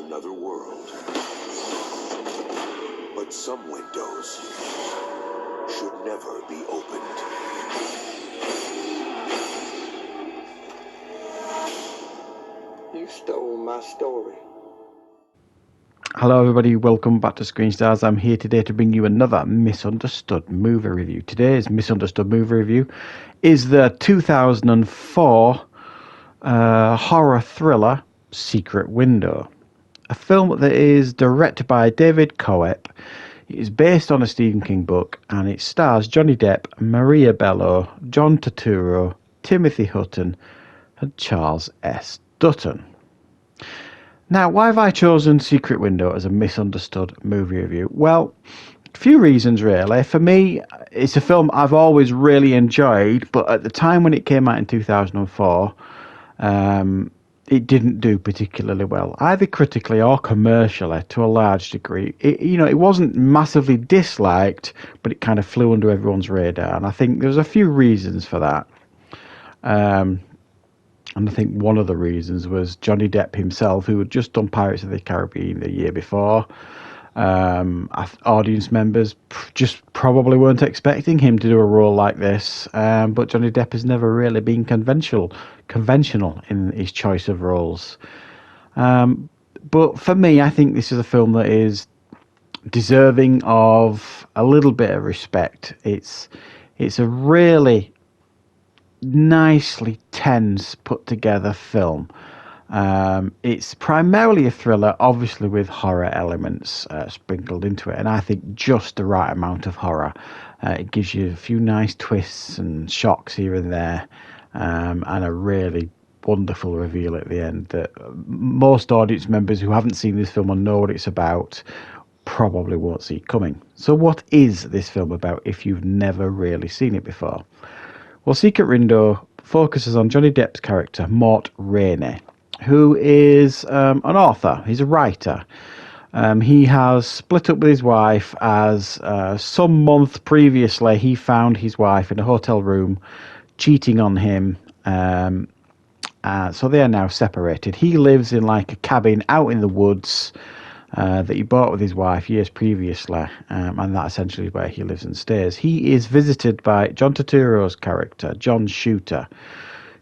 another world. But some windows should never be opened. You stole my story. Hello everybody, welcome back to Screenstars. I'm here today to bring you another misunderstood movie review. Today's misunderstood movie review is the 2004 horror thriller Secret Window. A film that is directed by David Coep. It is based on a Stephen King book and it stars Johnny Depp, Maria Bello, John Turturro, Timothy Hutton and Charles S. Dutton. Now, why have I chosen Secret Window as a misunderstood movie review? Well, a few reasons really. For me, it's a film I've always really enjoyed, but at the time when it came out in 2004, it didn't do particularly well, either critically or commercially to a large degree. It wasn't massively disliked, but it kind of flew under everyone's radar, and I think there's a few reasons for that. And I think one of the reasons was Johnny Depp himself, who had just done Pirates of the Caribbean the year before. Audience members just probably weren't expecting him to do a role like this. But Johnny Depp has never really been conventional in his choice of roles. But for me, I think this is a film that is deserving of a little bit of respect. It's a really nicely tense put together film. It's primarily a thriller, obviously with horror elements sprinkled into it, and I think just the right amount of horror. It gives you a few nice twists and shocks here and there, and a really wonderful reveal at the end that most audience members who haven't seen this film and know what it's about probably won't see coming. So what is this film about if you've never really seen it before? Well, Secret Window focuses on Johnny Depp's character, Mort Rainey, who is an author. He's a writer. He has split up with his wife as some month previously he found his wife in a hotel room cheating on him. So they are now separated. He lives in like a cabin out in the woods that he bought with his wife years previously, and that essentially is where he lives and stays. He is visited by John Turturro's character, John Shooter,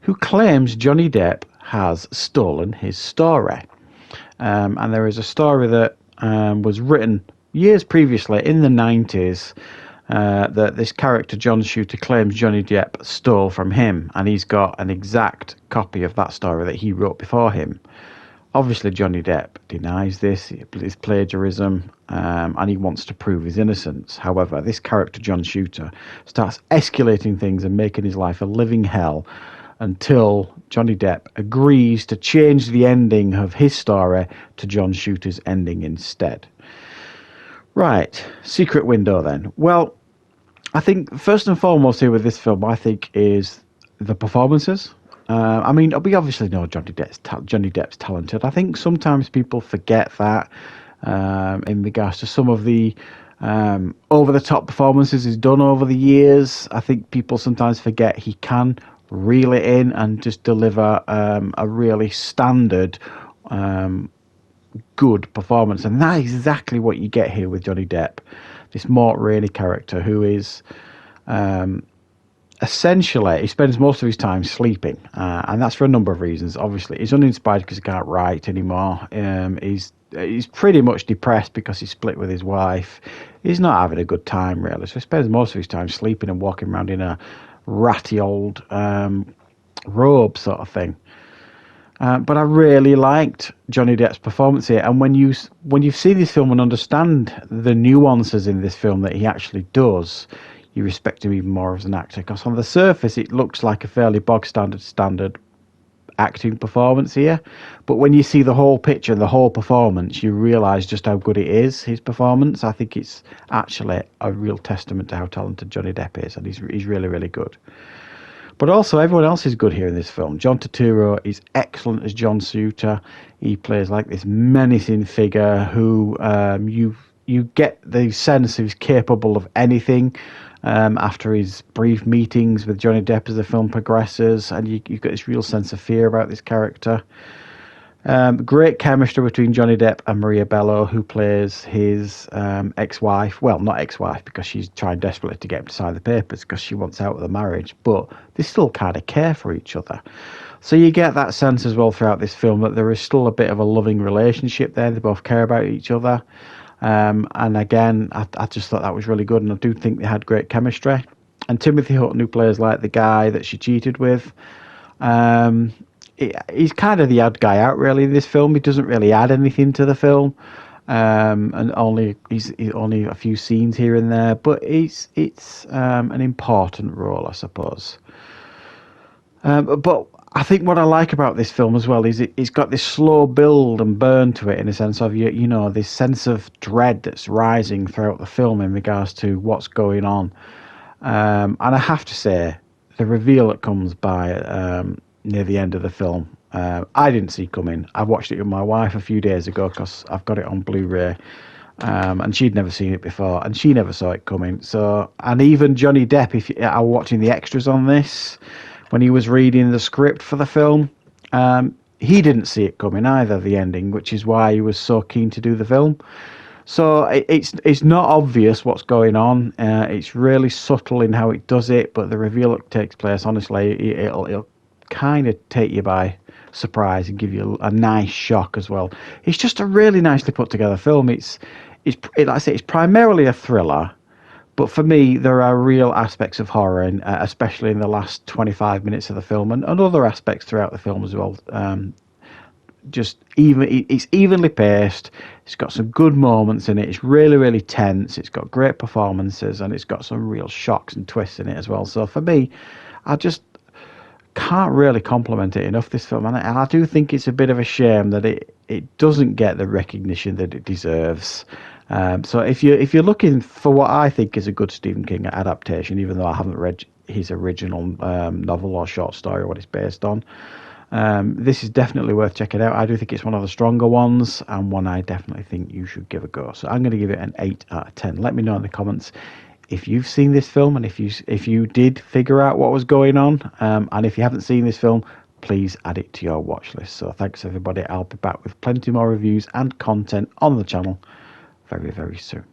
who claims Johnny Depp has stolen his story. And there is a story that was written years previously in the 90s that this character, John Shooter, claims Johnny Depp stole from him, and he's got an exact copy of that story that he wrote before him. Obviously, Johnny Depp denies this, it's plagiarism, and he wants to prove his innocence. However, this character, John Shooter, starts escalating things and making his life a living hell until Johnny Depp agrees to change the ending of his story to John Shooter's ending instead. Right, Secret Window then. Well, I think first and foremost here with this film, I think, is the performances. I mean, we obviously know Johnny Depp's talented. I think sometimes people forget that in regards to some of the over-the-top performances he's done over the years. I think people sometimes forget he can reel it in and just deliver a really standard, good performance. And that is exactly what you get here with Johnny Depp, this Mort Rainey character who is... essentially, he spends most of his time sleeping, and that's for a number of reasons. Obviously, he's uninspired because he can't write anymore. He's pretty much depressed because he's split with his wife. He's not having a good time, really, so he spends most of his time sleeping and walking around in a ratty old robe sort of thing. But I really liked Johnny Depp's performance here, and when you've seen this film and understand the nuances in this film that he actually does, you respect him even more as an actor, because on the surface it looks like a fairly bog standard acting performance here, but when you see the whole picture and the whole performance, you realise just how good it is, his performance. I think it's actually a real testament to how talented Johnny Depp is, and he's really, really good. But also everyone else is good here in this film. John Turturro is excellent as John Shooter. He plays like this menacing figure who you get the sense he's capable of anything. After his brief meetings with Johnny Depp as the film progresses, and you get this real sense of fear about this character. Great chemistry between Johnny Depp and Maria Bello, who plays his ex-wife. Well, not ex-wife, because she's trying desperately to get him to sign the papers because she wants out of the marriage, but they still kind of care for each other. So you get that sense as well throughout this film that there is still a bit of a loving relationship there. They both care about each other. And again, I just thought that was really good, and I do think they had great chemistry. And Timothy Hutton, who plays like the guy that she cheated with, he's kind of the odd guy out really in this film. He doesn't really add anything to the film, and he's only a few scenes here and there, but it's an important role, I suppose. But I think what I like about this film as well is it's got this slow build and burn to it, in a sense of you know, this sense of dread that's rising throughout the film in regards to what's going on. And I have to say, the reveal that comes by near the end of the film, I didn't see coming. I watched it with my wife a few days ago because I've got it on Blu-ray, and she'd never seen it before, and she never saw it coming. So, and even Johnny Depp, if I was watching the extras on this, when he was reading the script for the film, he didn't see it coming either, the ending, which is why he was so keen to do the film. So it's not obvious what's going on. It's really subtle in how it does it, but the reveal that takes place, honestly, it'll kind of take you by surprise and give you a nice shock as well. It's just a really nicely put together film. Like I say, it's primarily a thriller, but for me, there are real aspects of horror, especially in the last 25 minutes of the film, and other aspects throughout the film as well. It's evenly paced. It's got some good moments in it. It's really, really tense. It's got great performances, and it's got some real shocks and twists in it as well. So for me, I just can't really compliment it enough, this film, and I do think it's a bit of a shame that it doesn't get the recognition that it deserves. So if you're looking for what I think is a good Stephen King adaptation, even though I haven't read his original novel or short story or what it's based on, this is definitely worth checking out. I do think it's one of the stronger ones, and one I definitely think you should give a go. So I'm going to give it an 8 out of 10. Let me know in the comments if you've seen this film, and if you did figure out what was going on, and if you haven't seen this film, please add it to your watch list. So thanks everybody. I'll be back with plenty more reviews and content on the channel very, very soon.